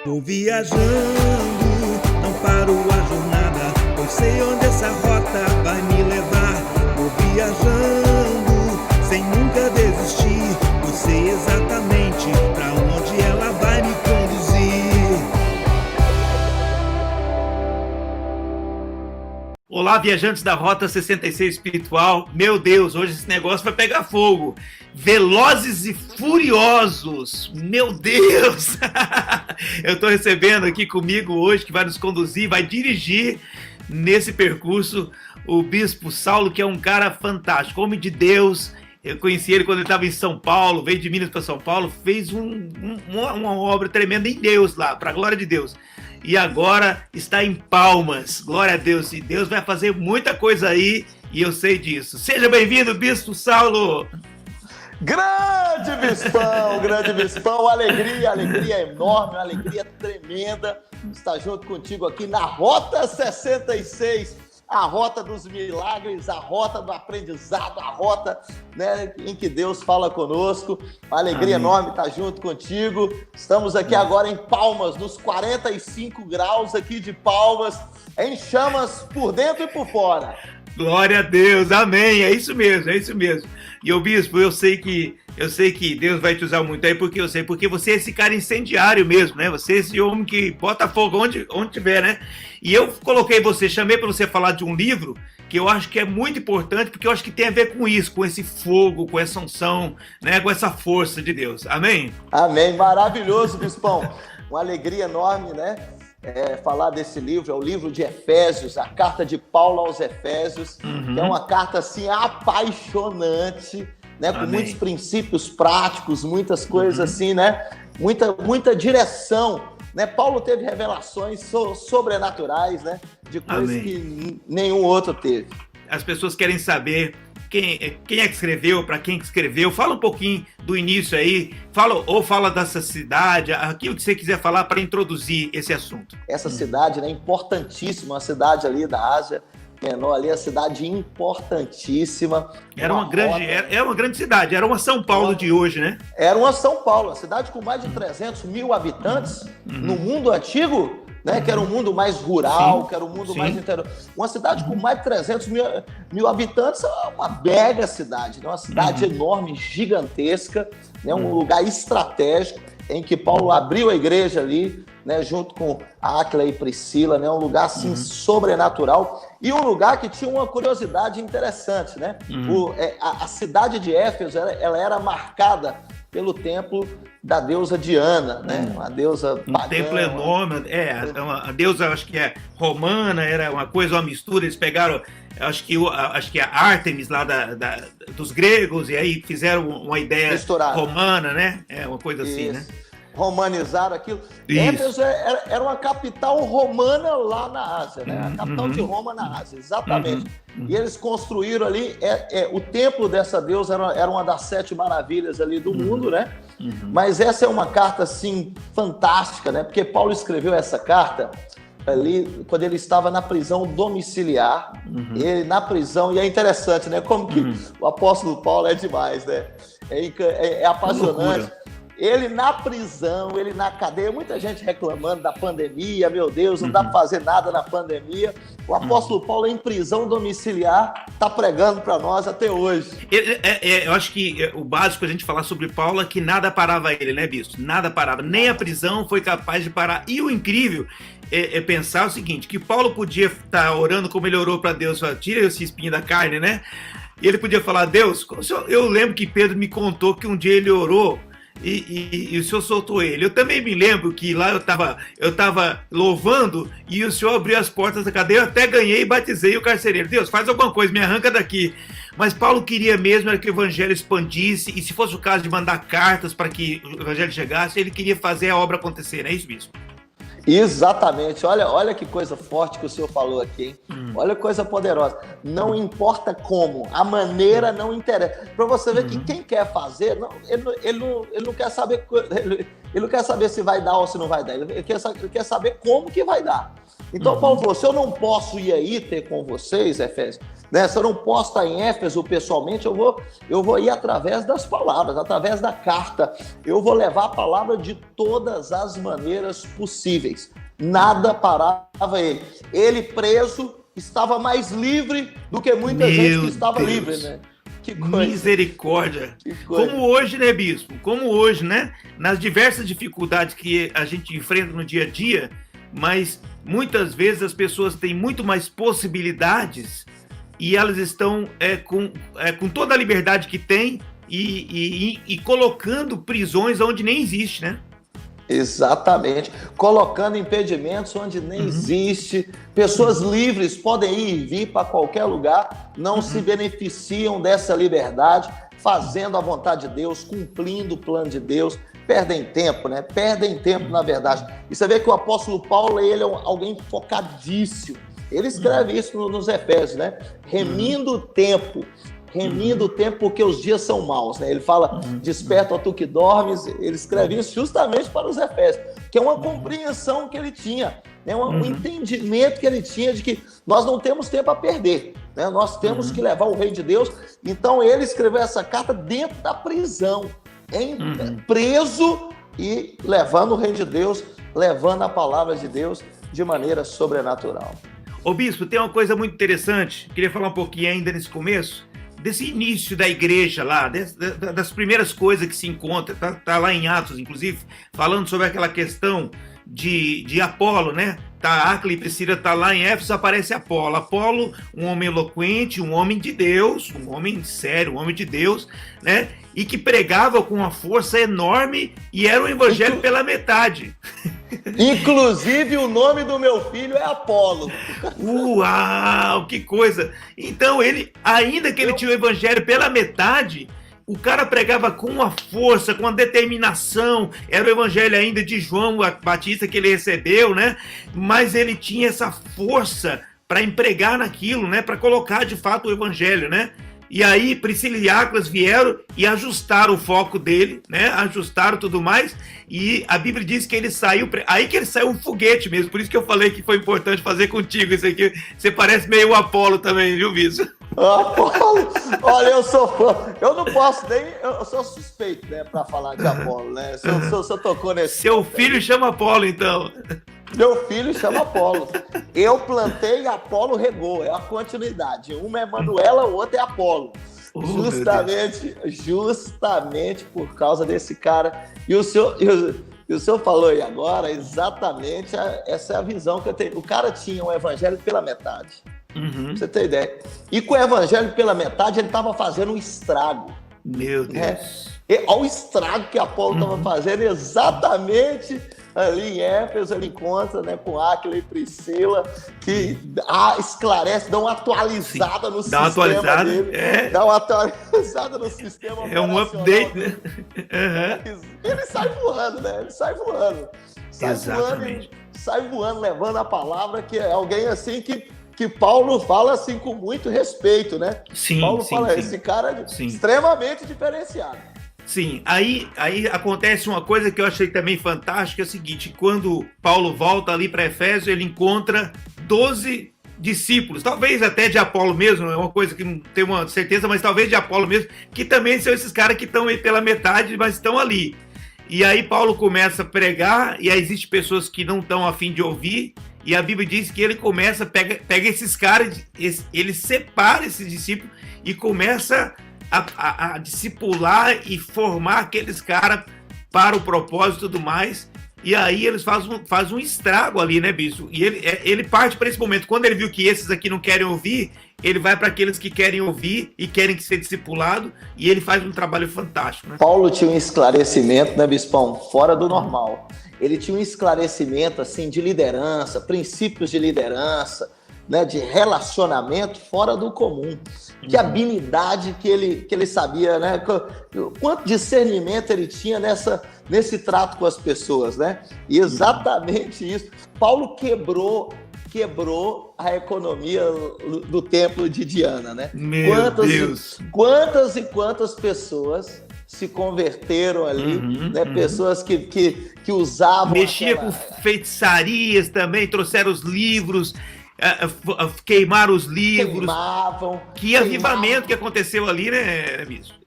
Tô viajando, não paro a jornada, pois sei onde essa rota vai me levar. Tô viajando, sem nunca desistir, pois sei exatamente pra onde ela vai me conduzir. Olá, viajantes da Rota 66 Espiritual. Meu Deus, hoje esse negócio vai pegar fogo. Velozes e Furiosos. Meu Deus! Eu estou recebendo aqui comigo hoje, que vai nos conduzir, vai dirigir nesse percurso, o Bispo Saulo, que é um cara fantástico, homem de Deus. Eu conheci ele quando ele estava em São Paulo, veio de Minas para São Paulo, fez uma obra tremenda em Deus lá, para a glória de Deus. E agora está em Palmas, glória a Deus. E Deus vai fazer muita coisa aí, e eu sei disso. Seja bem-vindo, Bispo Saulo! Grande Bispão, alegria enorme, alegria tremenda estar junto contigo aqui na Rota 66, a rota dos milagres, a rota do aprendizado, a rota, né, em que Deus fala conosco. Uma alegria enorme estar junto contigo. Estamos aqui agora em Palmas, nos 45 graus aqui de Palmas, em chamas por dentro e por fora. Glória a Deus, amém, é isso mesmo. E o Bispo, eu sei que Deus vai te usar muito aí, porque você é esse cara incendiário mesmo, né? Você é esse homem que bota fogo onde tiver, né? E eu chamei para você falar de um livro que eu acho que é muito importante, porque eu acho que tem a ver com isso, com esse fogo, com essa unção, né? Com essa força de Deus, amém? Amém, maravilhoso, Bispão. Uma alegria enorme, né? Falar desse livro, é o livro de Efésios, a carta de Paulo aos Efésios, que é uma carta assim apaixonante, né, com muitos princípios práticos, muitas coisas assim, né, muita direção, né? Paulo teve revelações sobrenaturais, né, de coisas que nenhum outro teve. As pessoas querem saber quem é que escreveu, para quem que escreveu. Fala um pouquinho do início aí, fala dessa cidade, aquilo que você quiser falar para introduzir esse assunto. Essa cidade, né, importantíssima, uma cidade ali da Ásia Menor, ali, a cidade importantíssima. Era uma grande cidade, era uma São Paulo de hoje, né? Era uma São Paulo, uma cidade com mais de 300 mil habitantes no mundo antigo, né, que era um mundo mais rural, que era um mundo mais interior. Uma cidade com mais de 300 mil habitantes, é uma mega cidade, né? Uma cidade enorme, gigantesca, né? Um lugar estratégico em que Paulo abriu a igreja ali, né, junto com Áquila e Priscila, né? Um lugar assim sobrenatural, e um lugar que tinha uma curiosidade interessante, né? A cidade de Éfeso, ela era marcada pelo templo da deusa Diana, né? Uma deusa pagã. Um templo enorme, a deusa, acho que é romana, era uma mistura, eles pegaram, acho que a Ártemis lá dos gregos, e aí fizeram uma ideia romana, né? Uma coisa assim, né? Romanizaram aquilo. Éfeso era uma capital romana lá na Ásia, né? A capital de Roma na Ásia, exatamente. E eles construíram ali, o templo dessa deusa era uma das 7 maravilhas ali do mundo, né? Mas essa é uma carta, assim, fantástica, né? Porque Paulo escreveu essa carta ali quando ele estava na prisão domiciliar. Ele na prisão, e é interessante, né? Como que o apóstolo Paulo é demais, né? É apaixonante. Ele na prisão, ele na cadeia, muita gente reclamando da pandemia, meu Deus, não dá para fazer nada na pandemia. O apóstolo Paulo em prisão domiciliar está pregando para nós até hoje. Eu acho que o básico a gente falar sobre Paulo é que nada parava ele, né, Bispo? Nada parava, nem a prisão foi capaz de parar. E o incrível é pensar o seguinte, que Paulo podia estar orando como ele orou para Deus, tira esse espinho da carne, né? E ele podia falar, Deus, eu lembro que Pedro me contou que um dia ele orou, e o Senhor soltou ele. Eu também me lembro que lá eu estava louvando e o Senhor abriu as portas da cadeia, eu até ganhei e batizei o carcereiro. Deus, faz alguma coisa, me arranca daqui. Mas Paulo queria mesmo era que o evangelho expandisse, e se fosse o caso de mandar cartas para que o evangelho chegasse, ele queria fazer a obra acontecer, não é isso mesmo? Exatamente, olha que coisa forte que o senhor falou aqui, hein? Olha que coisa poderosa. Não importa como, a maneira não interessa. Para você ver que quem quer fazer, ele não quer saber, ele não quer saber se vai dar ou se não vai dar, ele quer saber como que vai dar. Então Paulo falou, se eu não posso ir aí ter com vocês, Efésios, né? Se eu não posso estar em Éfeso pessoalmente, eu vou ir através das palavras, através da carta. Eu vou levar a palavra de todas as maneiras possíveis. Nada parava ele. Ele preso estava mais livre do que muita gente que estava livre, né? Que coisa. Misericórdia. Que coisa. Como hoje, né, bispo? Como hoje, né? Nas diversas dificuldades que a gente enfrenta no dia a dia, mas muitas vezes as pessoas têm muito mais possibilidades e elas estão com toda a liberdade que têm e colocando prisões onde nem existe, né? Exatamente, colocando impedimentos onde nem existe. Pessoas livres podem ir e vir para qualquer lugar, não se beneficiam dessa liberdade, fazendo a vontade de Deus, cumprindo o plano de Deus, perdem tempo, né? Perdem tempo, na verdade. E você vê que o apóstolo Paulo, ele é alguém focadíssimo. Ele escreve isso nos Efésios, né? Remindo o tempo porque os dias são maus, né? Ele fala, desperta, ó tu que dormes. Ele escreve isso justamente para os Efésios, que é uma compreensão que ele tinha, né? Um entendimento que ele tinha de que nós não temos tempo a perder, né? Nós temos que levar o reino de Deus. Então ele escreveu essa carta dentro da prisão, preso e levando o reino de Deus, levando a palavra de Deus de maneira sobrenatural. Ô bispo, tem uma coisa muito interessante, queria falar um pouquinho ainda nesse começo, desse início da igreja lá, das primeiras coisas que se encontra, tá lá em Atos, inclusive, falando sobre aquela questão de Apolo, né? Áquila e Priscila tá lá em Éfeso, aparece Apolo. Apolo, um homem eloquente, um homem de Deus, um homem sério, um homem de Deus, né? E que pregava com uma força enorme e era o evangelho pela metade. Inclusive o nome do meu filho é Apolo. Uau, que coisa! Então ele, ainda que ele tinha o evangelho pela metade, o cara pregava com uma força, com uma determinação. Era o evangelho ainda de João Batista que ele recebeu, né? Mas ele tinha essa força para empregar naquilo, né? Para colocar de fato o evangelho, né? E aí Priscila e Áquila vieram e ajustaram o foco dele, né? Ajustaram tudo mais. E a Bíblia diz que ele saiu, aí que ele saiu um foguete mesmo. Por isso que eu falei que foi importante fazer contigo isso aqui. Você parece meio o Apolo também, viu, Viso? Apolo, olha, eu sou fã. Eu não posso nem, eu sou suspeito, né, para falar de Apolo, né? Se eu tocou nesse. Seu filho chama Apolo, então. Meu filho chama Apolo. Eu plantei e Apolo regou. É a continuidade. Uma é Manuela, o outro é Apolo. Justamente por causa desse cara. E o senhor falou aí agora, exatamente, essa é a visão que eu tenho. O cara tinha um evangelho pela metade. Pra você ter ideia. E com o evangelho pela metade, ele estava fazendo um estrago. Meu Deus. Olha o estrago que Apolo estava fazendo exatamente ali em Éfeso. Ele encontra, né, com Áquila e Priscila, que esclarece, dá uma atualizada no sistema dele. Dá uma atualizada no sistema. É um update, né? Ele sai voando, né? Sai voando, levando a palavra, que é alguém assim que Paulo fala assim com muito respeito, né? Paulo fala, esse cara é extremamente diferenciado. Sim, aí acontece uma coisa que eu achei também fantástica, é o seguinte, quando Paulo volta ali para Efésio, ele encontra 12 discípulos, talvez até de Apolo mesmo, é uma coisa que não tenho uma certeza, mas talvez de Apolo mesmo, que também são esses caras que estão aí pela metade, mas estão ali. E aí Paulo começa a pregar, e aí existem pessoas que não estão a fim de ouvir, e a Bíblia diz que ele começa, pega esses caras, ele separa esses discípulos e começa a discipular e formar aqueles caras para o propósito e tudo mais. E aí eles fazem um estrago ali, né, bicho? E ele parte para esse momento. Quando ele viu que esses aqui não querem ouvir, ele vai para aqueles que querem ouvir e querem ser discipulado, e ele faz um trabalho fantástico, né? Paulo tinha um esclarecimento, né, bispão? Fora do normal. Ele tinha um esclarecimento, assim, de liderança, princípios de liderança, né, de relacionamento fora do comum. Que habilidade que ele sabia, né? Quanto discernimento ele tinha nesse trato com as pessoas, né? E exatamente isso. Paulo quebrou a economia do templo de Diana, né? Meu Deus! Quantas pessoas se converteram ali, né? Pessoas que usavam... Mexia com feitiçarias também, trouxeram os livros... queimaram os livros. Queimavam. Que avivamento que aconteceu ali, né, Bispo?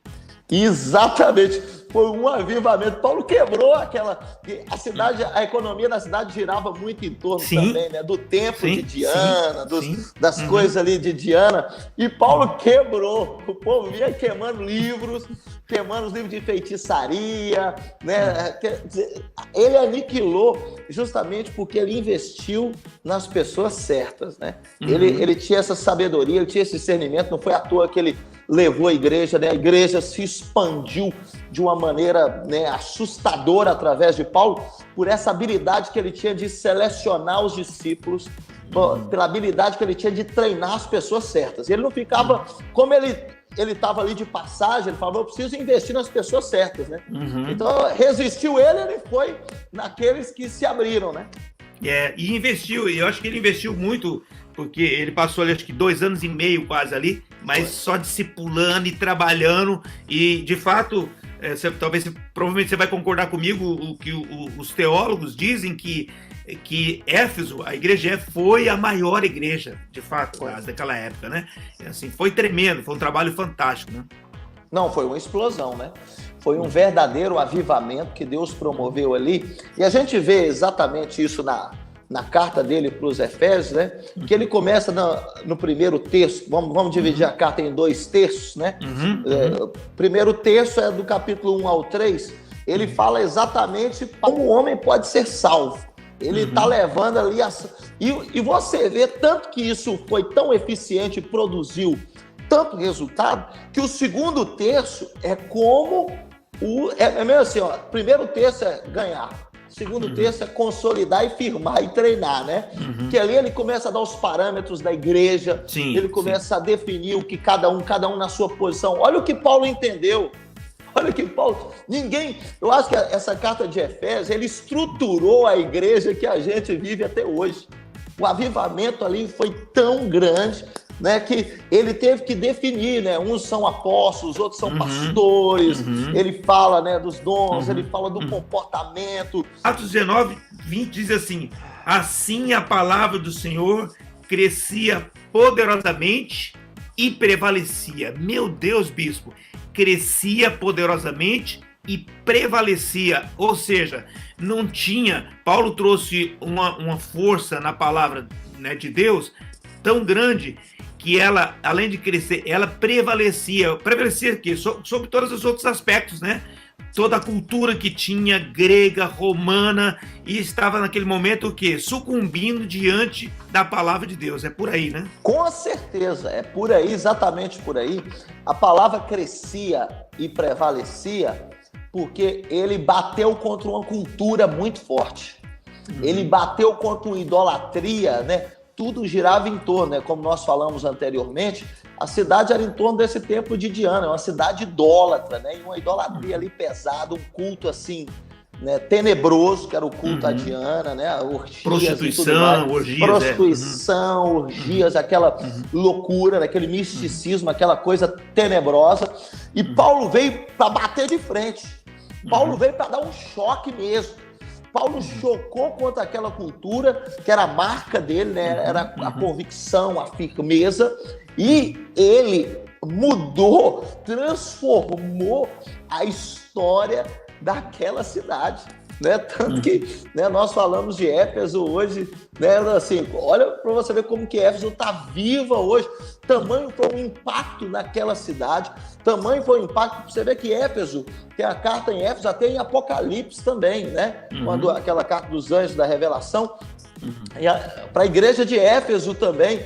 Exatamente, foi um avivamento. Paulo quebrou a cidade, a economia da cidade girava muito em torno também, né, do templo de Diana, das coisas ali de Diana, e Paulo quebrou. O povo vinha queimando livros de feitiçaria, né? Quer dizer, ele aniquilou justamente porque ele investiu nas pessoas certas, né? Ele tinha essa sabedoria, ele tinha esse discernimento, não foi à toa que ele levou a igreja, né? A igreja se expandiu de uma maneira, né, assustadora através de Paulo, por essa habilidade que ele tinha de selecionar os discípulos, pela habilidade que ele tinha de treinar as pessoas certas. Ele não ficava, como ele estava ali de passagem, ele falava, eu preciso investir nas pessoas certas, né? Então, resistiu ele foi naqueles que se abriram, né? E investiu, e eu acho que ele investiu muito, porque ele passou ali, acho que 2 anos e meio quase ali, mas só discipulando e trabalhando, e de fato, provavelmente você vai concordar comigo, o que os teólogos dizem que Éfeso, a igreja de Éfeso, foi a maior igreja, de fato, daquela época, né? Assim, foi tremendo, foi um trabalho fantástico, né? Não, foi uma explosão, né? Foi um verdadeiro avivamento que Deus promoveu ali, e a gente vê exatamente isso na carta dele para os Efésios, né? Que ele começa no primeiro terço, vamos dividir a carta em 2 terços, né? O primeiro terço é do capítulo 1 ao 3, ele fala exatamente como o homem pode ser salvo. Ele está levando ali, e você vê tanto que isso foi tão eficiente e produziu tanto resultado, que o segundo terço é como é mesmo assim, ó, primeiro terço é ganhar, segundo terço é consolidar e firmar e treinar, né? Que ali ele começa a dar os parâmetros da igreja, ele começa a definir o que cada um na sua posição. Olha o que Paulo entendeu. Olha que Paulo, eu acho que essa carta de Efésios, ele estruturou a igreja que a gente vive até hoje. O avivamento ali foi tão grande, né, que ele teve que definir, né? Uns são apóstolos, outros são pastores. Ele fala, né, dos dons, ele fala do comportamento. Atos 19, 20 diz assim: assim a palavra do Senhor crescia poderosamente e prevalecia. Meu Deus, bispo, crescia poderosamente e prevalecia, ou seja, não tinha. Paulo trouxe uma força na palavra, né, de Deus tão grande que ela, além de crescer, ela prevalecia aqui sobre todos os outros aspectos, né? Toda a cultura que tinha, grega, romana, e estava naquele momento o quê? Sucumbindo diante da palavra de Deus. É por aí, né? Com certeza, é por aí, exatamente por aí. A palavra crescia e prevalecia porque ele bateu contra uma cultura muito forte. Ele bateu contra uma idolatria, né? Tudo girava em torno, né? Como nós falamos anteriormente, a cidade era em torno desse templo de Diana, uma cidade idólatra, né? E uma idolatria ali pesada, um culto assim, né, tenebroso, que era o culto a Diana, né? Orgias, prostituição, orgias, aquela loucura, aquele misticismo, aquela coisa tenebrosa. E Paulo veio para bater de frente. Paulo veio para dar um choque mesmo. Paulo chocou contra aquela cultura que era a marca dele, né? Era a convicção, a firmeza, e ele mudou, transformou a história daquela cidade, né? Tanto que, né, nós falamos de Éfeso hoje, né? Assim, olha para você ver como que Éfeso está viva hoje. Tamanho foi o impacto naquela cidade, tamanho foi o impacto. Você vê que Éfeso, tem a carta em Éfeso, até em Apocalipse também, né? Quando aquela carta dos anjos da revelação, para a igreja de Éfeso também,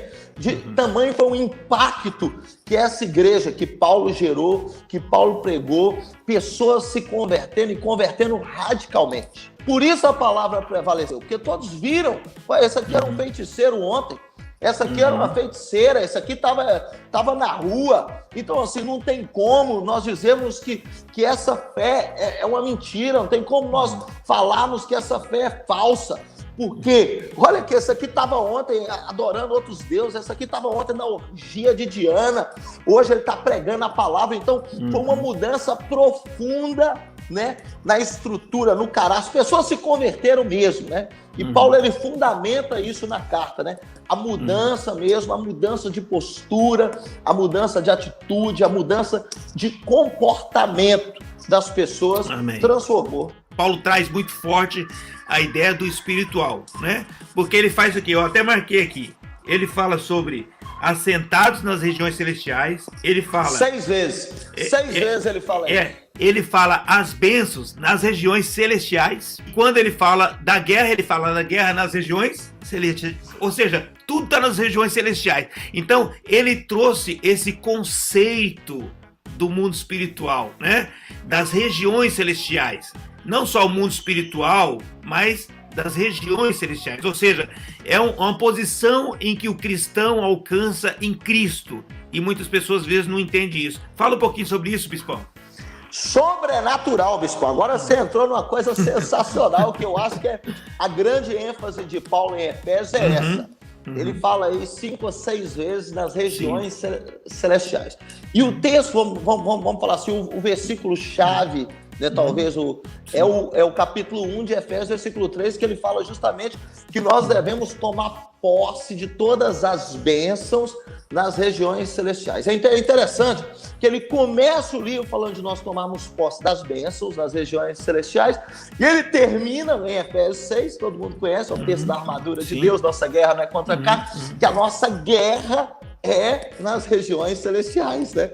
tamanho foi o impacto que essa igreja que Paulo gerou, que Paulo pregou, pessoas se convertendo e convertendo radicalmente. Por isso a palavra prevaleceu, porque todos viram, esse aqui era um feiticeiro ontem, essa aqui era uma feiticeira, essa aqui estava na rua. Então, assim, não tem como nós dizermos que essa fé é uma mentira, não tem como nós falarmos que essa fé é falsa. Porque, olha que essa aqui estava ontem adorando outros deuses, essa aqui estava ontem na orgia de Diana, hoje ele está pregando a palavra. Então, foi uma mudança profunda né, na estrutura, no caráter. As pessoas se converteram mesmo, né? E Paulo, ele fundamenta isso na carta, né? A mudança mesmo, a mudança de postura, a mudança de atitude, a mudança de comportamento das pessoas transformou. Paulo traz muito forte a ideia do espiritual, né? Porque ele faz o quê? Eu até marquei aqui. Ele fala sobre assentados nas regiões celestiais. Ele fala 6 vezes. 6 vezes ele fala isso. Ele fala as bênçãos nas regiões celestiais. Quando ele fala da guerra nas regiões celestiais. Ou seja, tudo está nas regiões celestiais. Então, ele trouxe esse conceito do mundo espiritual, né? Das regiões celestiais. Não só o mundo espiritual, mas das regiões celestiais. Ou seja, é uma posição em que o cristão alcança em Cristo. E muitas pessoas, às vezes, não entendem isso. Fala um pouquinho sobre isso, Bispão. Sobrenatural, Bispão. Agora você entrou numa coisa sensacional, que eu acho que é a grande ênfase de Paulo em Efésios é essa. Ele fala aí 5 ou 6 vezes nas regiões celestiais. E o texto, vamos falar assim, o versículo-chave, né, talvez é o capítulo 1 de Efésios, versículo 3, que ele fala justamente que nós devemos tomar posse de todas as bênçãos nas regiões celestiais. É interessante que ele começa o livro falando de nós tomarmos posse das bênçãos nas regiões celestiais, e ele termina em Efésios 6, todo mundo conhece, é o texto da armadura de Deus, nossa guerra não é contra a carne, que a nossa guerra é nas regiões celestiais, né?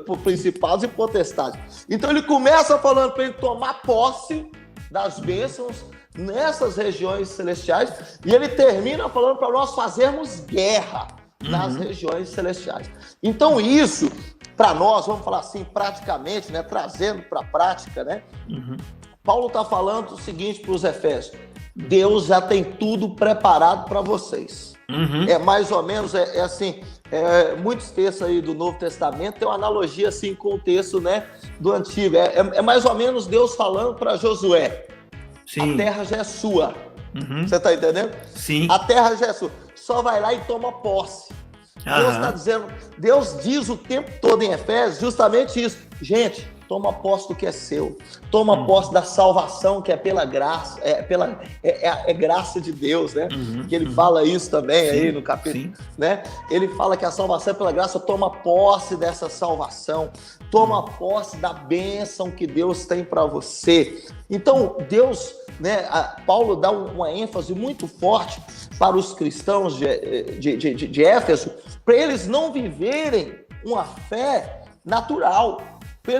Por principados e potestades. Então ele começa falando para ele tomar posse das bênçãos nessas regiões celestiais, e ele termina falando para nós fazermos guerra nas regiões celestiais. Então isso, para nós, vamos falar assim, praticamente, né, trazendo para a prática, né? Paulo está falando o seguinte para os Efésios: Deus já tem tudo preparado para vocês. É mais ou menos, assim, muitos textos aí do Novo Testamento tem uma analogia assim com o texto, né, do Antigo. É mais ou menos Deus falando para Josué: a terra já é sua. Você está entendendo? Sim. A terra já é sua. Só vai lá e toma posse. Deus está dizendo, Deus diz o tempo todo em Efésios justamente isso. Gente, toma posse do que é seu. Toma posse da salvação que é pela graça, é graça de Deus, né? Que ele fala isso também aí no capítulo, né? Ele fala que a salvação é pela graça. Toma posse dessa salvação. Toma posse da bênção que Deus tem para você. Então, Deus, né? Paulo dá uma ênfase muito forte para os cristãos de Éfeso, para eles não viverem uma fé natural, para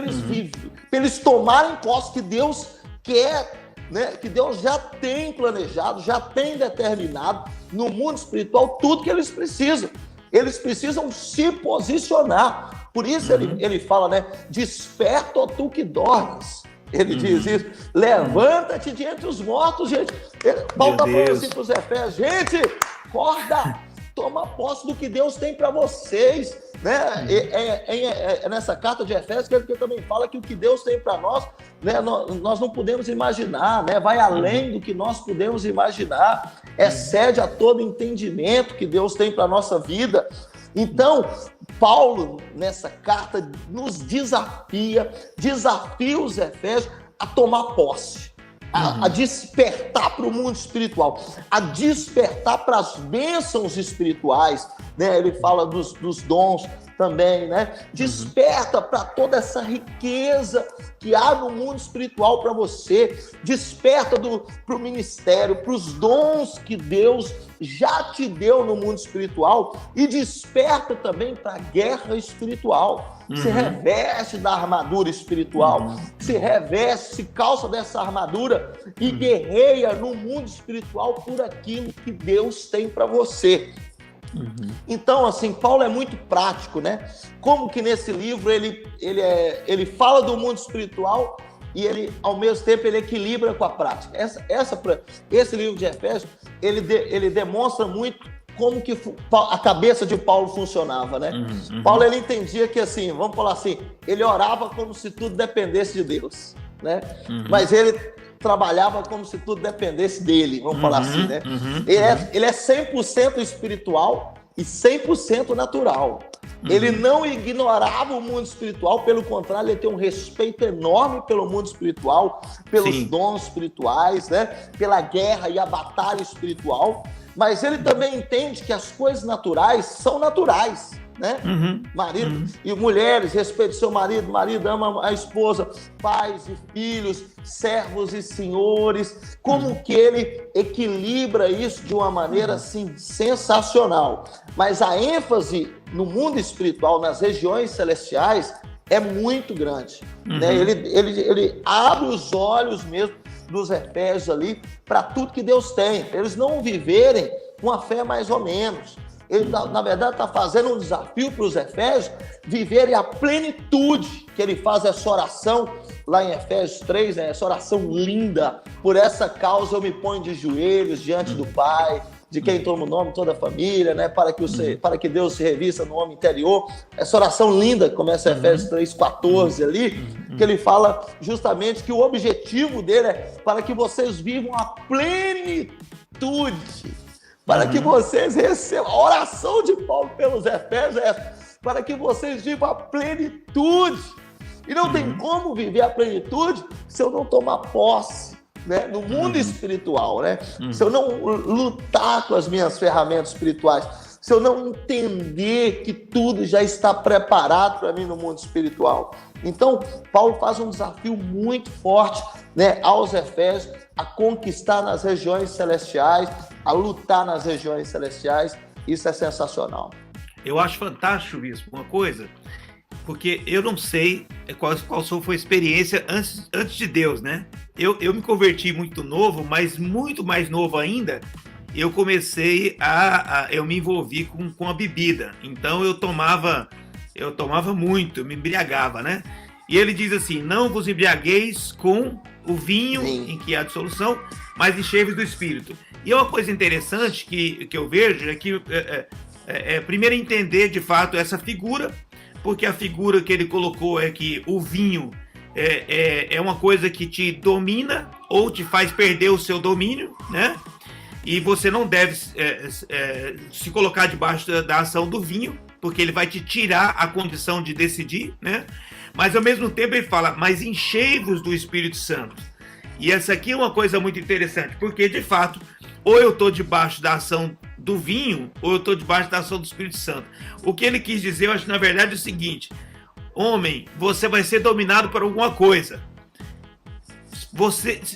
eles tomarem posse que Deus quer, né, que Deus já tem planejado, já tem determinado no mundo espiritual tudo que eles precisam. Eles precisam se posicionar. Por isso ele fala, né? Desperta, ó tu que dormes. Ele diz isso. Levanta-te de entre os mortos, gente. Paulo está falando assim para os Efésios: gente, acorda, toma posse do que Deus tem para vocês, né? É nessa carta de Efésios que ele também fala que o que Deus tem para nós, né, nós não podemos imaginar, né? Vai além do que nós podemos imaginar, excede a todo entendimento que Deus tem para a nossa vida. Então, Paulo, nessa carta, nos desafia os Efésios a tomar posse, a despertar para o mundo espiritual, a despertar para as bênçãos espirituais, né? Ele fala dos dons também, né? Desperta para toda essa riqueza que há no mundo espiritual para você. Desperta para o ministério, para os dons que Deus já te deu no mundo espiritual, e desperta também para a guerra espiritual. Se reveste da armadura espiritual, se reveste, se calça dessa armadura e guerreia no mundo espiritual por aquilo que Deus tem para você. Então, assim, Paulo é muito prático, né? Como que nesse livro ele fala do mundo espiritual e ele, ao mesmo tempo, ele equilibra com a prática. Esse livro de Efésios, ele demonstra muito como que a cabeça de Paulo funcionava, né? Paulo, ele entendia que, assim, vamos falar assim, ele orava como se tudo dependesse de Deus, né? Mas ele trabalhava como se tudo dependesse dele, vamos falar assim, né? Ele é 100% espiritual e 100% natural. Ele não ignorava o mundo espiritual, pelo contrário, ele tem um respeito enorme pelo mundo espiritual, pelos dons espirituais, né? Pela guerra e a batalha espiritual, mas ele também entende que as coisas naturais são naturais, né? Marido e mulheres, respeite seu marido, marido ama a esposa, pais e filhos, servos e senhores. Como que ele equilibra isso de uma maneira assim sensacional. Mas a ênfase no mundo espiritual, nas regiões celestiais, é muito grande, né? Ele abre os olhos mesmo dos Efésios ali para tudo que Deus tem, para eles não viverem com a fé mais ou menos. Ele, na verdade, está fazendo um desafio para os Efésios viverem a plenitude, que ele faz essa oração lá em Efésios 3, né? Essa oração linda. Por essa causa eu me ponho de joelhos diante do Pai, de quem toma o nome toda a família, né? Para que Deus se revista no homem interior. Essa oração linda, que começa em Efésios 3,14 ali, que ele fala justamente que o objetivo dele é para que vocês vivam a plenitude, para que vocês recebam. A oração de Paulo pelos Efésios é essa, para que vocês vivam a plenitude. E não tem como viver a plenitude se eu não tomar posse, né, no mundo espiritual, né? Se eu não lutar com as minhas ferramentas espirituais, se eu não entender que tudo já está preparado para mim no mundo espiritual. Então, Paulo faz um desafio muito forte, né, aos Efésios, a conquistar nas regiões celestiais, a lutar nas regiões celestiais. Isso é sensacional. Eu acho fantástico isso, uma coisa, porque eu não sei qual foi a experiência antes de Deus, né? Eu me converti muito novo, mas muito mais novo ainda, eu comecei eu me envolvi com a bebida. Então eu tomava muito, eu me embriagava, né? E ele diz assim, não vos embriagueis com o vinho em que há dissolução, mas enchei-vos do Espírito. E uma coisa interessante que eu vejo é que, primeiro, entender de fato essa figura, porque a figura que ele colocou é que o vinho é uma coisa que te domina ou te faz perder o seu domínio, né? E você não deve se colocar debaixo da ação do vinho, porque ele vai te tirar a condição de decidir, né? Mas ao mesmo tempo ele fala, mas enchei-vos do Espírito Santo. E essa aqui é uma coisa muito interessante, porque de fato, ou eu estou debaixo da ação do vinho, ou eu estou debaixo da ação do Espírito Santo. O que ele quis dizer, eu acho na verdade é o seguinte, homem, você vai ser dominado por alguma coisa.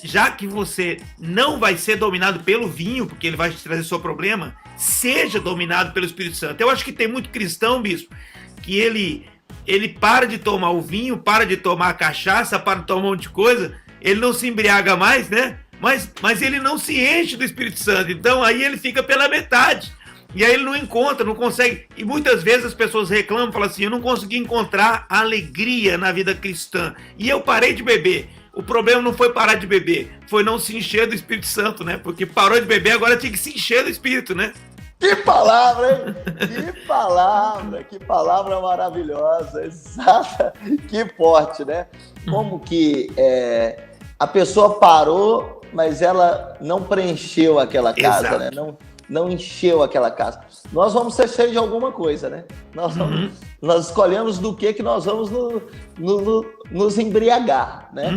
Já que você não vai ser dominado pelo vinho, porque ele vai te trazer seu problema, seja dominado pelo Espírito Santo. Eu acho que tem muito cristão, bispo, que ele para de tomar o vinho, para de tomar a cachaça, para de tomar um monte de coisa, ele não se embriaga mais, né? Mas ele não se enche do Espírito Santo, então aí ele fica pela metade. E aí ele não encontra, não consegue. E muitas vezes as pessoas reclamam, falam assim, eu não consegui encontrar alegria na vida cristã. E eu parei de beber. O problema não foi parar de beber, foi não se encher do Espírito Santo, né? Porque parou de beber, agora tinha que se encher do Espírito, né? Que palavra, hein? Que palavra maravilhosa, exata, que forte, né? Como que a pessoa parou, mas ela não preencheu aquela casa, exato, né? Não encheu aquela casa. Nós vamos ser cheios de alguma coisa, né? Nós escolhemos do que nós vamos nos embriagar, né?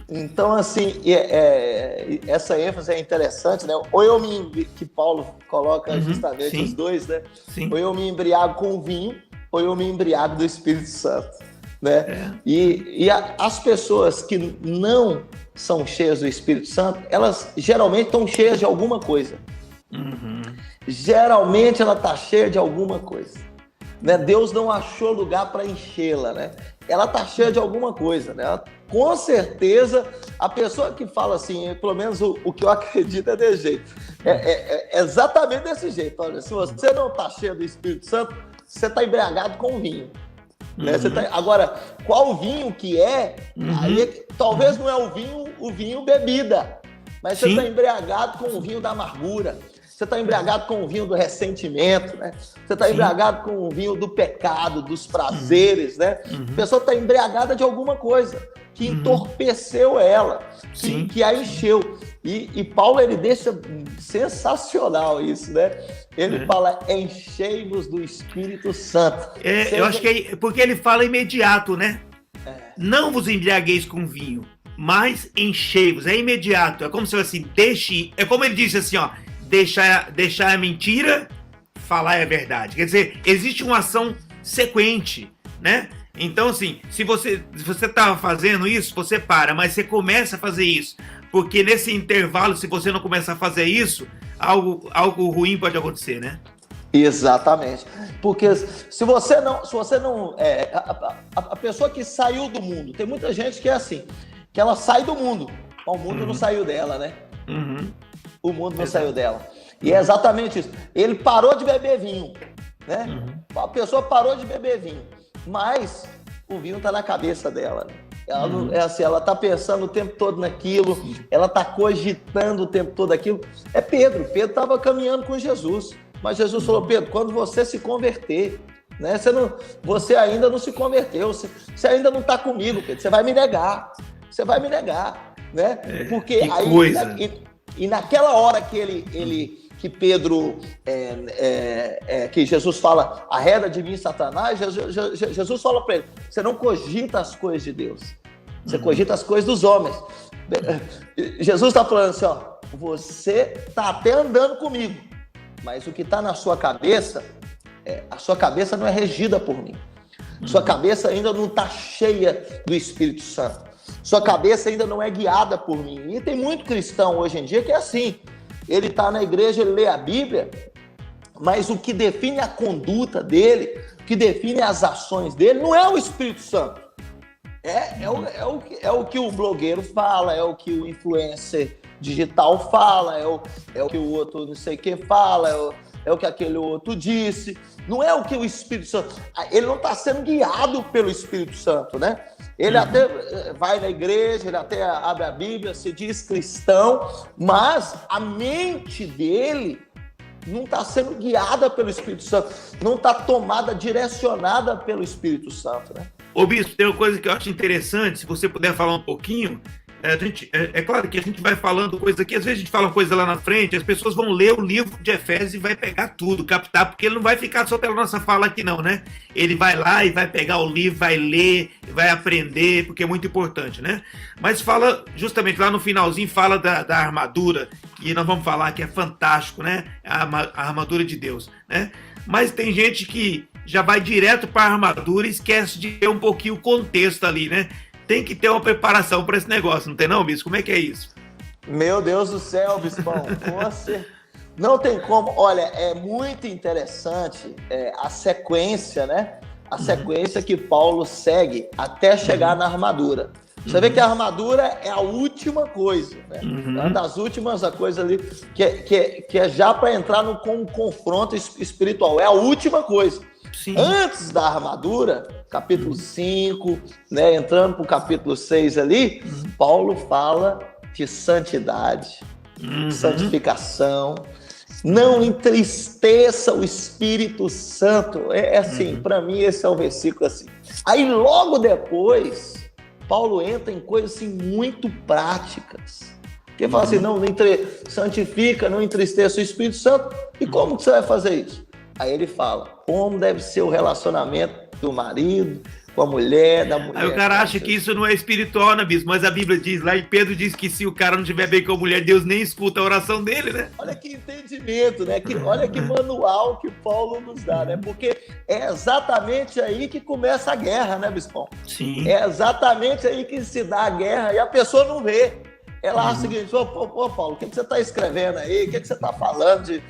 Então, assim, essa ênfase é interessante, né? Que Paulo coloca justamente os dois, né? Ou eu me embriago com o vinho, ou eu me embriago do Espírito Santo, né? E as pessoas que não são cheias do Espírito Santo, elas geralmente estão cheias de alguma coisa. Geralmente ela está cheia de alguma coisa, né? Deus não achou lugar para enchê-la, né? Ela está cheia de alguma coisa, né? Com certeza, a pessoa que fala assim, pelo menos o que eu acredito é desse jeito, é exatamente desse jeito. Olha, se você não está cheio do Espírito Santo, você está embriagado com vinho, né? Agora, qual vinho que é? Aí, talvez não é o vinho bebida, mas você está embriagado com o vinho da amargura. Você está embriagado com o vinho do ressentimento, né? Você está embriagado com o vinho do pecado, dos prazeres, né? A pessoa está embriagada de alguma coisa. que entorpeceu ela, que a encheu. E Paulo, ele deixa sensacional isso, né? Ele fala, enchei-vos do Espírito Santo. Eu acho que é porque ele fala imediato, né? Não vos embriagueis com vinho, mas enchei-vos. É imediato. É como se assim, é como ele disse assim, ó, deixar a mentira, falar a verdade. Quer dizer, existe uma ação sequente, né? Então, assim, se você tá fazendo isso, você para, mas você começa a fazer isso. Porque nesse intervalo, se você não começar a fazer isso, algo ruim pode acontecer, né? Exatamente. Porque se você não a pessoa que saiu do mundo, tem muita gente que é assim, que ela sai do mundo, mas o mundo não saiu dela, né? O mundo não saiu dela. E é exatamente isso. Ele parou de beber vinho, né? A pessoa parou de beber vinho, mas o vinho está na cabeça dela, né? Ela não, é assim, ela está pensando o tempo todo naquilo, ela está cogitando o tempo todo aquilo. É Pedro estava caminhando com Jesus, mas Jesus falou, Pedro, quando você se converter, né, você ainda não se converteu, você ainda não está comigo, Pedro, você vai me negar, né? Porque aí, coisa. E naquela hora que que Pedro, que Jesus fala, arreda de mim, Satanás, Jesus fala para ele, você não cogita as coisas de Deus, você cogita as coisas dos homens. Jesus está falando assim, ó, você está até andando comigo, mas o que está na sua cabeça, a sua cabeça não é regida por mim, sua cabeça ainda não está cheia do Espírito Santo, sua cabeça ainda não é guiada por mim. E tem muito cristão hoje em dia que é assim, ele está na igreja, ele lê a Bíblia, mas o que define a conduta dele, o que define as ações dele, não é o Espírito Santo. É o que o blogueiro fala, é o que o influencer digital fala, é o que o outro não sei o que fala, é o que aquele outro disse. Não é o que o Espírito Santo... Ele não está sendo guiado pelo Espírito Santo, né? Ele até vai na igreja, ele até abre a Bíblia, se diz cristão, mas a mente dele não está sendo guiada pelo Espírito Santo, não está tomada, direcionada pelo Espírito Santo, né? Ô Bispo, tem uma coisa que eu acho interessante, se você puder falar um pouquinho. É claro que a gente vai falando coisa aqui, às vezes a gente fala coisa lá na frente, as pessoas vão ler o livro de Efésios e vai pegar tudo, captar, porque ele não vai ficar só pela nossa fala aqui não, né? Ele vai lá e vai pegar o livro, vai ler, vai aprender, porque é muito importante, né? Mas fala, justamente lá no finalzinho, fala da armadura, que nós vamos falar que é fantástico, né? A armadura de Deus, né? Mas tem gente que já vai direto para a armadura e esquece de ter um pouquinho o contexto ali, né? Tem que ter uma preparação para esse negócio, não tem não, Bispo? Como é que é isso? Meu Deus do céu, Bispão. Você não tem como. Olha, é muito interessante a sequência, né? A sequência que Paulo segue até chegar na armadura. Você vê que a armadura é a última coisa, né? Uma das últimas coisas ali, que é já para entrar com um confronto espiritual. É a última coisa. Sim. Antes da armadura, capítulo 5, né, entrando para o capítulo 6 ali, Paulo fala de santidade, santificação, não entristeça o Espírito Santo. É assim, para mim esse é o versículo assim. Aí logo depois, Paulo entra em coisas assim muito práticas. Que fala assim, santifica, não entristeça o Espírito Santo. E como que você vai fazer isso? Aí ele fala, como deve ser o relacionamento do marido com a mulher, da mulher... Aí o cara acha que isso não é espiritual, né, Bispo? Mas a Bíblia diz lá, e Pedro diz que se o cara não estiver bem com a mulher, Deus nem escuta a oração dele, né? Olha que entendimento, né? Olha que manual que Paulo nos dá, né? Porque é exatamente aí que começa a guerra, né, Bispão? Sim. É exatamente aí que se dá a guerra e a pessoa não vê. Ela acha o seguinte, pô, Paulo, o que você está escrevendo aí? O que você está falando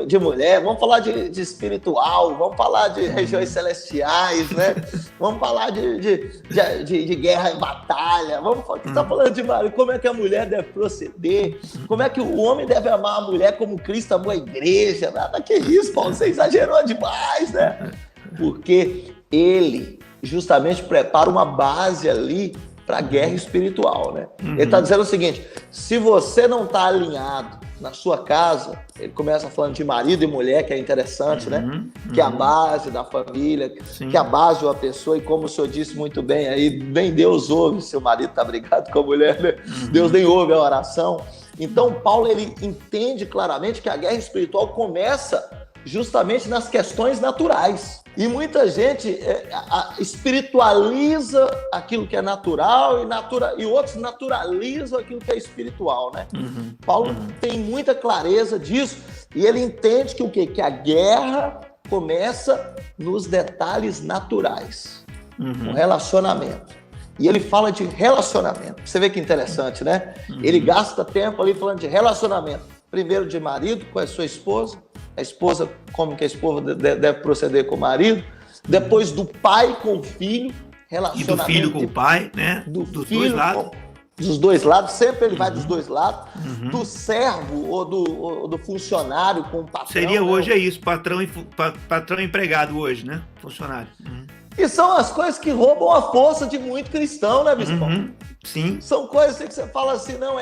de mulher? Vamos falar de espiritual, vamos falar de regiões celestiais, né? Vamos falar de guerra e batalha. Vamos falar, você está falando de marido, como é que a mulher deve proceder? Como é que o homem deve amar a mulher como Cristo amou a igreja? Nada que isso, Paulo, você exagerou demais, né? Porque ele justamente prepara uma base ali para a guerra espiritual, né? Ele está dizendo o seguinte: se você não está alinhado na sua casa, ele começa falando de marido e mulher, que é interessante, né? Que é a base da família, Sim. que é a base de uma pessoa, e como o senhor disse muito bem aí, nem Deus ouve se o marido está brigado com a mulher, né? Deus nem ouve a oração. Então, Paulo, ele entende claramente que a guerra espiritual começa justamente nas questões naturais. E muita gente espiritualiza aquilo que é natural e outros naturalizam aquilo que é espiritual, né? Paulo tem muita clareza disso e ele entende que o quê? Que a guerra começa nos detalhes naturais, no relacionamento. E ele fala de relacionamento. Você vê que interessante, né? Ele gasta tempo ali falando de relacionamento. Primeiro de marido com a sua esposa, a esposa, como que a esposa deve proceder com o marido, depois do pai com o filho, relacionamento. E do filho com o pai, né? Dos dois lados. Dos dois lados, sempre ele vai dos dois lados, do servo ou do funcionário com o patrão. Seria hoje é isso, patrão e empregado hoje, né? Funcionário. E são as coisas que roubam a força de muito cristão, né, Bispão? Sim. São coisas que você fala assim, não,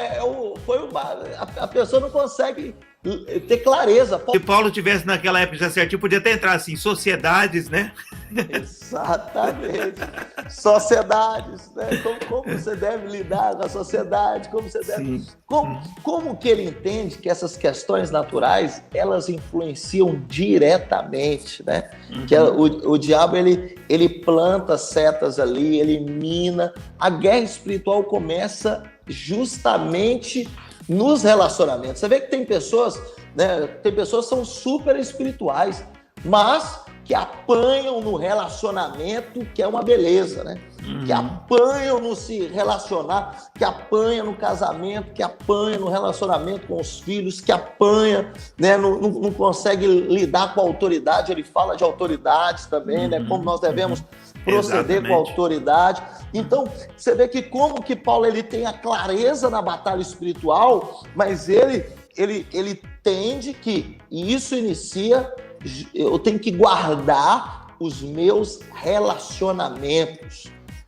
a pessoa não consegue ter clareza. Se Paulo tivesse naquela época já certinho, podia até entrar assim, sociedades, né? Exatamente. Sociedades, né? Como você deve lidar com a sociedade, como você deve... Como que ele entende que essas questões naturais, elas influenciam diretamente, né? Que o diabo, ele planta setas ali, ele mina. A guerra espiritual começa justamente nos relacionamentos. Você vê que tem pessoas, né? Tem pessoas que são super espirituais, mas que apanham no relacionamento, que é uma beleza, né? Que apanham no se relacionar, que apanham no casamento, que apanham no relacionamento com os filhos, que apanham, né? Não consegue lidar com a autoridade. Ele fala de autoridades também, né? Como nós devemos proceder com a autoridade. Então, você vê que como que Paulo ele tem a clareza na batalha espiritual, mas ele entende que isso inicia, eu tenho que guardar os meus relacionamentos,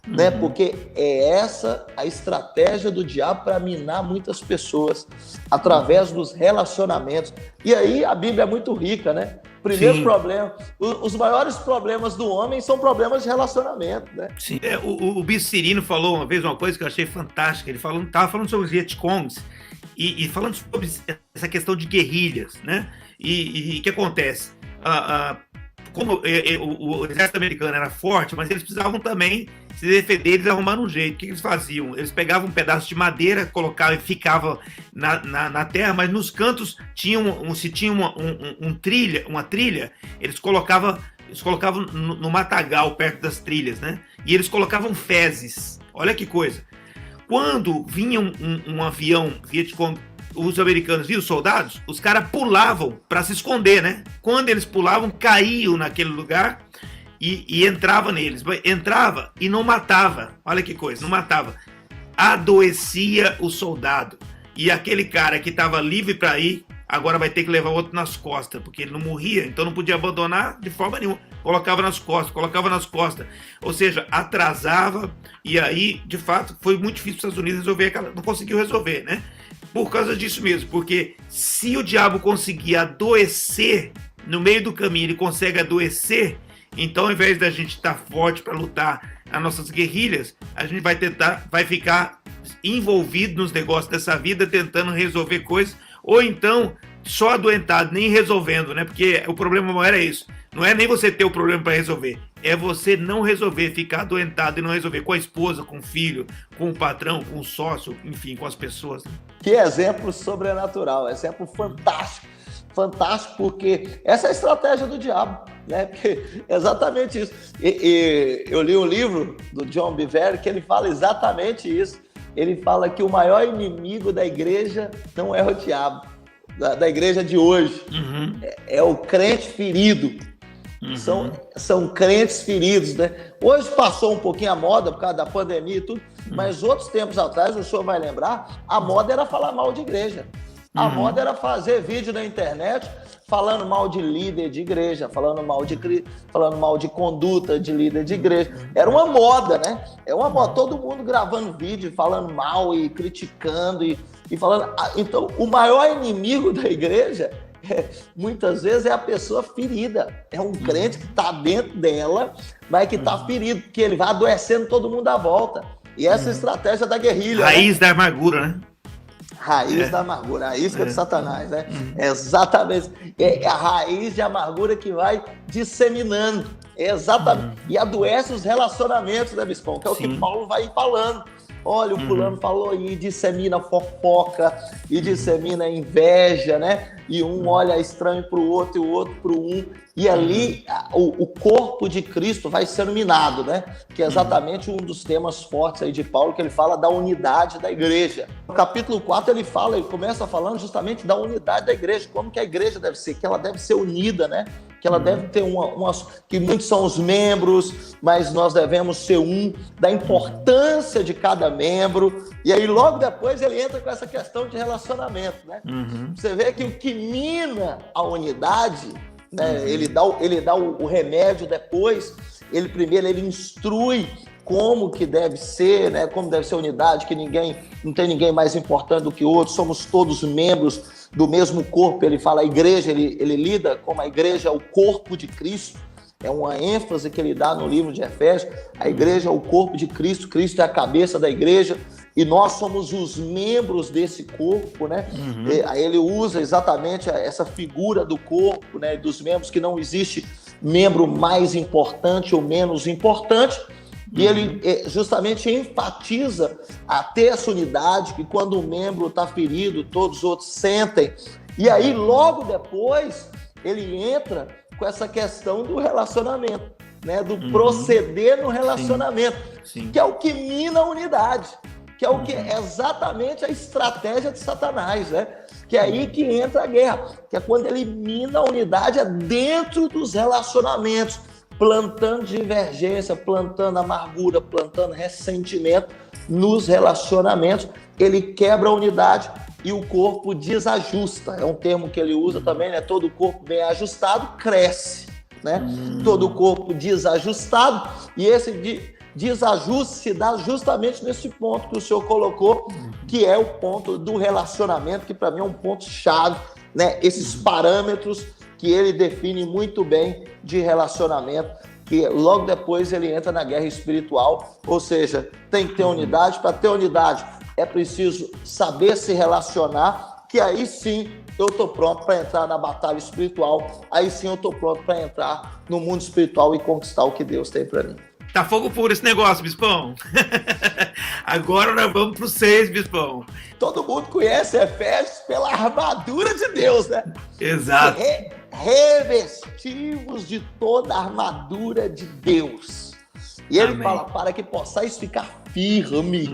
né? Porque é essa a estratégia do diabo para minar muitas pessoas, através dos relacionamentos. E aí a Bíblia é muito rica, né? Primeiro problema, os maiores problemas do homem são problemas de relacionamento, né? Sim. O Bispo Cirino falou uma vez uma coisa que eu achei fantástica. Ele estava falando sobre os Vietcongs e falando sobre essa questão de guerrilhas, né? E o que acontece? Como o exército americano era forte, mas eles precisavam também se defender, eles arrumaram um jeito. O que eles faziam? Eles pegavam um pedaço de madeira, colocavam e ficava na terra, mas nos cantos se tinha uma trilha, eles colocavam no matagal, perto das trilhas, né? E eles colocavam fezes. Olha que coisa. Quando vinha um avião Vietcong, os americanos viam os soldados, os caras pulavam para se esconder, né? Quando eles pulavam, caíam naquele lugar e entrava neles. Entrava e não matava. Olha que coisa, não matava. Adoecia o soldado. E aquele cara que estava livre para ir, agora vai ter que levar o outro nas costas, porque ele não morria, então não podia abandonar de forma nenhuma. Colocava nas costas. Ou seja, atrasava, e aí, de fato, foi muito difícil para os Estados Unidos resolver, não conseguiu resolver, né? Por causa disso mesmo, porque se o diabo conseguir adoecer, no meio do caminho ele consegue adoecer, então ao invés da gente estar forte para lutar as nossas guerrilhas, a gente vai ficar envolvido nos negócios dessa vida, tentando resolver coisas, ou então só adoentado, nem resolvendo, né? Porque o problema maior é isso. Não é nem você ter o problema para resolver, é você não resolver, ficar adoentado e não resolver com a esposa, com o filho, com o patrão, com o sócio, enfim, com as pessoas. Que exemplo sobrenatural, exemplo fantástico. Fantástico, porque essa é a estratégia do diabo, né? Porque é exatamente isso. Eu li um livro do John Bevere que ele fala exatamente isso. Ele fala que o maior inimigo da igreja não é o diabo, da igreja de hoje. É o crente ferido. São crentes feridos, né? Hoje passou um pouquinho a moda por causa da pandemia e tudo, mas outros tempos atrás, o senhor vai lembrar, a moda era falar mal de igreja. A moda era fazer vídeo na internet falando mal de líder de igreja, falando mal de conduta de líder de igreja. Era uma moda, né? É uma moda, todo mundo gravando vídeo, falando mal e criticando e falando. Então, o maior inimigo da igreja, muitas vezes, é a pessoa ferida. É um crente que está dentro dela, mas que está ferido, porque ele vai adoecendo todo mundo à volta. E essa é a estratégia da guerrilha. Raiz, né? Da amargura, né? Raiz da amargura, a isca de Satanás, né? Exatamente. É a raiz de amargura que vai disseminando. Exatamente. E adoece os relacionamentos, né, Bispão? Que é o que Paulo vai falando. Olha, o fulano falou e dissemina fofoca, e dissemina inveja, né? E um olha estranho para o outro e o outro para um. E ali o corpo de Cristo vai sendo minado, né? Que é exatamente um dos temas fortes aí de Paulo, que ele fala da unidade da igreja. No capítulo 4 ele começa falando justamente da unidade da igreja, como que a igreja deve ser, que ela deve ser unida, né? Que ela deve ter que muitos são os membros, mas nós devemos ser da importância de cada membro. E aí logo depois ele entra com essa questão de relacionamento, né? Você vê que o que mina a unidade, né? Ele dá o remédio depois, ele instrui como que deve ser, né? Como deve ser a unidade, que não tem ninguém mais importante do que o outro, somos todos membros do mesmo corpo. Ele fala a igreja, ele lida como a igreja é o corpo de Cristo, é uma ênfase que ele dá no livro de Efésios. A igreja é o corpo de Cristo, Cristo é a cabeça da igreja e nós somos os membros desse corpo, né? Aí ele usa exatamente essa figura do corpo, né? Dos membros, que não existe membro mais importante ou menos importante. E ele justamente enfatiza a ter essa unidade, que quando um membro está ferido, todos os outros sentem. E aí, logo depois, ele entra com essa questão do relacionamento, né? Do proceder no relacionamento, Sim. que é o que mina a unidade, que é o que é exatamente a estratégia de Satanás, né? Que é aí que entra a guerra, que é quando ele mina a unidade dentro dos relacionamentos, plantando divergência, plantando amargura, plantando ressentimento nos relacionamentos. Ele quebra a unidade e o corpo desajusta. É um termo que ele usa também, né? Todo corpo bem ajustado cresce, né? Todo corpo desajustado, e esse desajuste se dá justamente nesse ponto que o senhor colocou, que é o ponto do relacionamento, que para mim é um ponto chave, né? Esses parâmetros que ele define muito bem de relacionamento, que logo depois ele entra na guerra espiritual, ou seja, tem que ter unidade. Para ter unidade é preciso saber se relacionar, que aí sim eu estou pronto para entrar na batalha espiritual, aí sim eu estou pronto para entrar no mundo espiritual e conquistar o que Deus tem para mim. Tá fogo puro esse negócio, Bispão. Agora nós vamos pro 6, Bispão. Todo mundo conhece Efésios pela armadura de Deus, né? Exato. Revestivos de toda a armadura de Deus. E ele Amém. fala, para que possais ficar firme,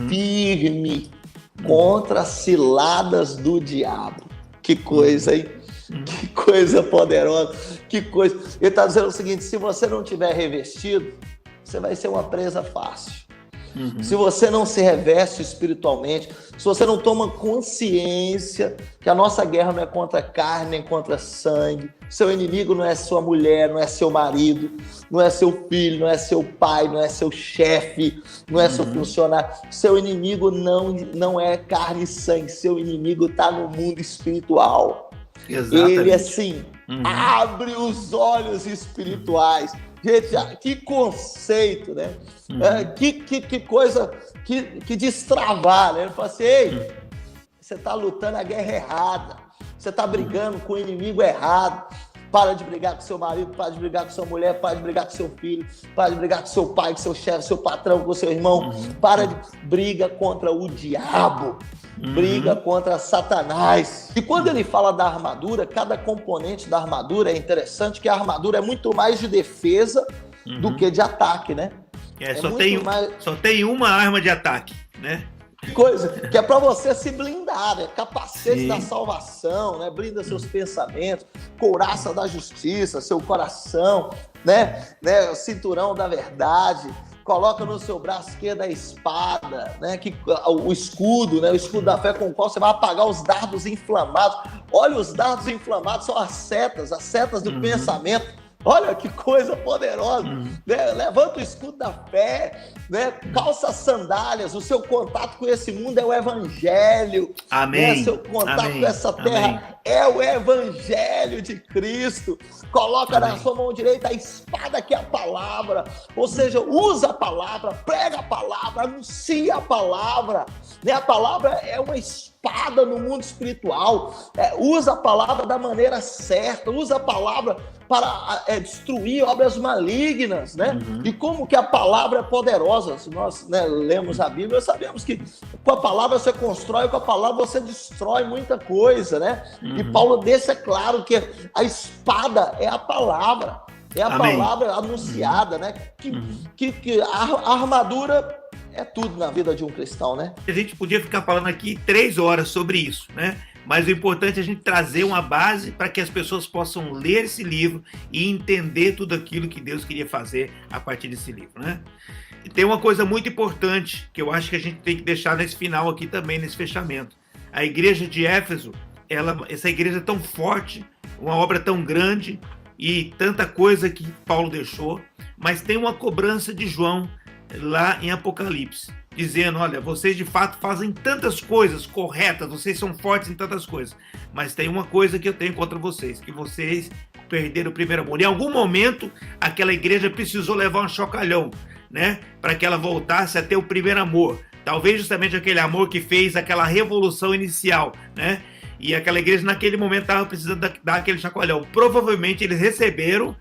firme contra as ciladas do diabo. Que coisa, hein? Que coisa poderosa, que coisa. Ele está dizendo o seguinte: se você não tiver revestido, você vai ser uma presa fácil. Se você não se reveste espiritualmente, se você não toma consciência que a nossa guerra não é contra carne nem contra sangue, seu inimigo não é sua mulher, não é seu marido, não é seu filho, não é seu pai, não é seu chefe, não é seu funcionário. Seu inimigo não é carne e sangue, seu inimigo está no mundo espiritual. Exatamente. Ele, assim, abre os olhos espirituais. Gente, que conceito, né? Que coisa, que destravar, né? Ele fala assim, ei, você está lutando a guerra errada, você está brigando com o inimigo errado. Para de brigar com seu marido, para de brigar com sua mulher, para de brigar com seu filho, para de brigar com seu pai, com seu chefe, seu patrão, com seu irmão. Briga contra o diabo. Briga contra Satanás. E quando ele fala da armadura, cada componente da armadura é interessante, que a armadura é muito mais de defesa do que de ataque, né? Só tem uma arma de ataque, né? Coisa que é para você se blindar, né? Capacete da salvação, né? Blinda seus pensamentos, couraça da justiça, seu coração, né? O cinturão da verdade, coloca no seu braço esquerdo a espada, né? O escudo, né? O escudo da fé com o qual você vai apagar os dardos inflamados. Olha, os dardos inflamados são as setas do pensamento. Olha que coisa poderosa, né? Levanta o escudo da fé, né? Calça as sandálias, o seu contato com esse mundo é o evangelho. Amém. Né? Seu contato com essa terra é o evangelho de Cristo. Coloca na sua mão direita a espada que é a palavra, ou seja, usa a palavra, prega a palavra, anuncia a palavra, né? A palavra é uma espada no mundo espiritual, usa a palavra da maneira certa, usa a palavra para destruir obras malignas, né? E como que a palavra é poderosa. Se nós, né, lemos a Bíblia, sabemos que com a palavra você constrói, com a palavra você destrói muita coisa, né? E Paulo deixa claro que a espada é a palavra, é a palavra anunciada, né? Que a armadura é tudo na vida de um cristão, né? A gente podia ficar falando aqui 3 horas sobre isso, né? Mas o importante é a gente trazer uma base para que as pessoas possam ler esse livro e entender tudo aquilo que Deus queria fazer a partir desse livro, né? E tem uma coisa muito importante que eu acho que a gente tem que deixar nesse final aqui também, nesse fechamento. A igreja de Éfeso, essa igreja tão forte, uma obra tão grande e tanta coisa que Paulo deixou, mas tem uma cobrança de João lá em Apocalipse, dizendo, olha, vocês de fato fazem tantas coisas corretas, vocês são fortes em tantas coisas, mas tem uma coisa que eu tenho contra vocês, que vocês perderam o primeiro amor. Em algum momento, aquela igreja precisou levar um chocalhão, né, para que ela voltasse a ter o primeiro amor. Talvez justamente aquele amor que fez aquela revolução inicial, né? E aquela igreja naquele momento estava precisando dar aquele chacoalhão. Provavelmente eles receberam,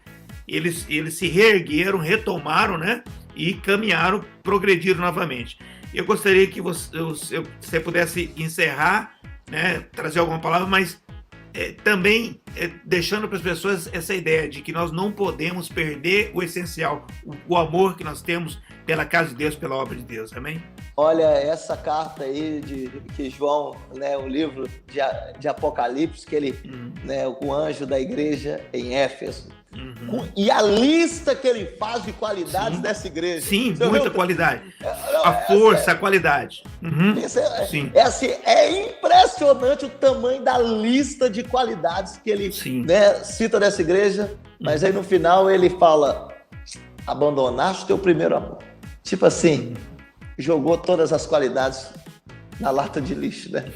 eles se reergueram, retomaram, né? E caminharam, progrediram novamente. Eu gostaria que você pudesse encerrar, né, trazer alguma palavra, mas também deixando para as pessoas essa ideia de que nós não podemos perder o essencial, o amor que nós temos pela casa de Deus, pela obra de Deus. Amém? Olha, essa carta aí que João, né, o livro de Apocalipse, que ele, né, o anjo da igreja em Éfeso, e a lista que ele faz de qualidades dessa igreja. Sim, muita qualidade. A força, a qualidade. É impressionante o tamanho da lista de qualidades que ele, né, cita dessa igreja, mas aí no final ele fala, abandonaste o teu primeiro amor. Tipo assim, jogou todas as qualidades na lata de lixo, né?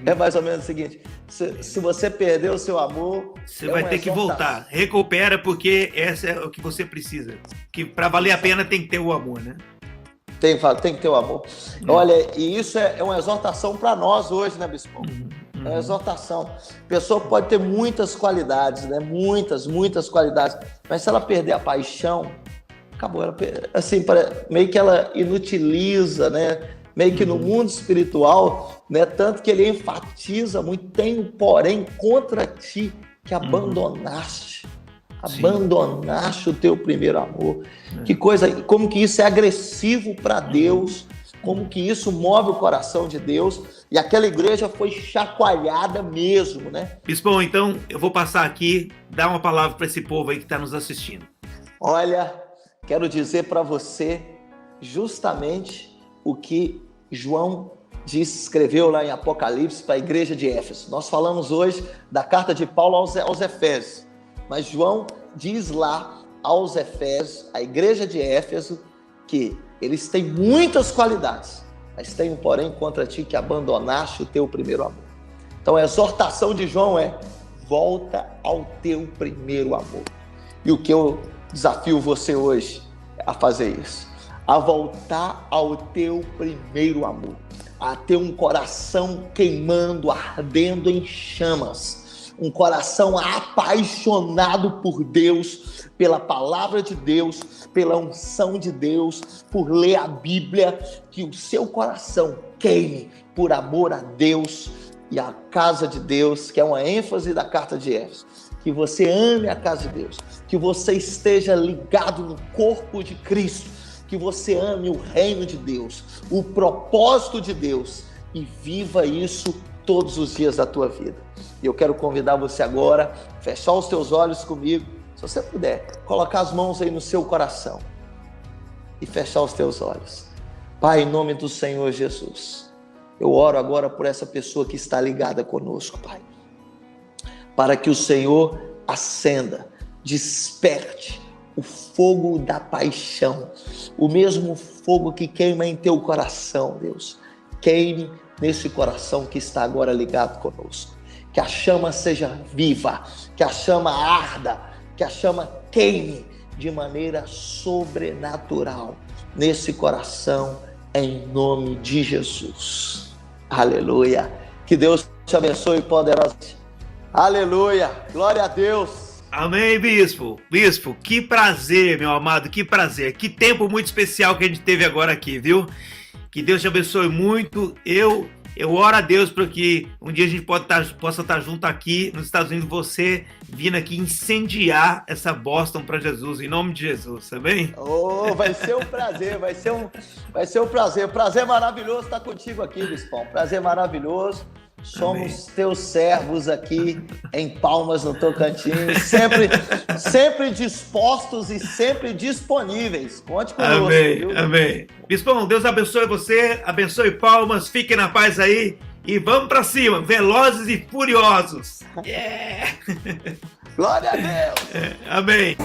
É mais ou menos o seguinte, se você perdeu o seu amor... Você vai ter que voltar, recupera, porque esse é o que você precisa. Que para valer a pena tem que ter o amor, né? Tem que ter o amor. Olha, e isso é uma exortação para nós hoje, né, Bispão? É uma exortação. A pessoa pode ter muitas qualidades, né? Muitas qualidades, mas se ela perder a paixão, acabou. Ela, assim, meio que ela inutiliza, né? Meio que no mundo espiritual, né? Tanto que ele enfatiza muito, tenho, porém, contra ti que abandonaste o teu primeiro amor. Que coisa, como que isso é agressivo para Deus, como que isso move o coração de Deus, e aquela igreja foi chacoalhada mesmo, né? Bispão, então eu vou passar aqui, dar uma palavra para esse povo aí que está nos assistindo. Olha, quero dizer para você justamente o que João escreveu lá em Apocalipse para a igreja de Éfeso. Nós falamos hoje da carta de Paulo aos Efésios, mas João diz lá aos Efésios, a igreja de Éfeso, que eles têm muitas qualidades, mas tenho, porém, contra ti que abandonaste o teu primeiro amor. Então a exortação de João é: volta ao teu primeiro amor. E o que eu desafio você hoje a fazer isso, a voltar ao teu primeiro amor, a ter um coração queimando, ardendo em chamas, um coração apaixonado por Deus, pela palavra de Deus, pela unção de Deus, por ler a Bíblia, que o seu coração queime por amor a Deus e a casa de Deus, que é uma ênfase da carta de Éfeso. Que você ame a casa de Deus, que você esteja ligado no corpo de Cristo, que você ame o reino de Deus, o propósito de Deus, e viva isso todos os dias da tua vida. E eu quero convidar você agora a fechar os teus olhos comigo, se você puder, colocar as mãos aí no seu coração e fechar os teus olhos. Pai, em nome do Senhor Jesus, eu oro agora por essa pessoa que está ligada conosco, Pai, para que o Senhor acenda, desperte o fogo da paixão, o mesmo fogo que queima em teu coração, Deus, queime nesse coração que está agora ligado conosco, que a chama seja viva, que a chama arda, que a chama queime de maneira sobrenatural nesse coração, em nome de Jesus. Aleluia. Que Deus te abençoe poderosamente. Aleluia. Glória a Deus. Amém, bispo. Bispo, que prazer, meu amado, que prazer. Que tempo muito especial que a gente teve agora aqui, viu? Que Deus te abençoe muito. Eu oro a Deus para que um dia a gente possa estar junto aqui nos Estados Unidos, você vindo aqui incendiar essa Boston para Jesus, em nome de Jesus, amém? Oh, vai ser um prazer, vai ser um prazer. Prazer maravilhoso estar contigo aqui, bispão. Prazer maravilhoso. Somos teus servos aqui em Palmas, no Tocantins, sempre dispostos e sempre disponíveis. Conte conosco. Amém, viu? amém. Bispão, Deus abençoe você, abençoe Palmas, fiquem na paz aí e vamos para cima, velozes e furiosos. Yeah! Glória a Deus! Amém.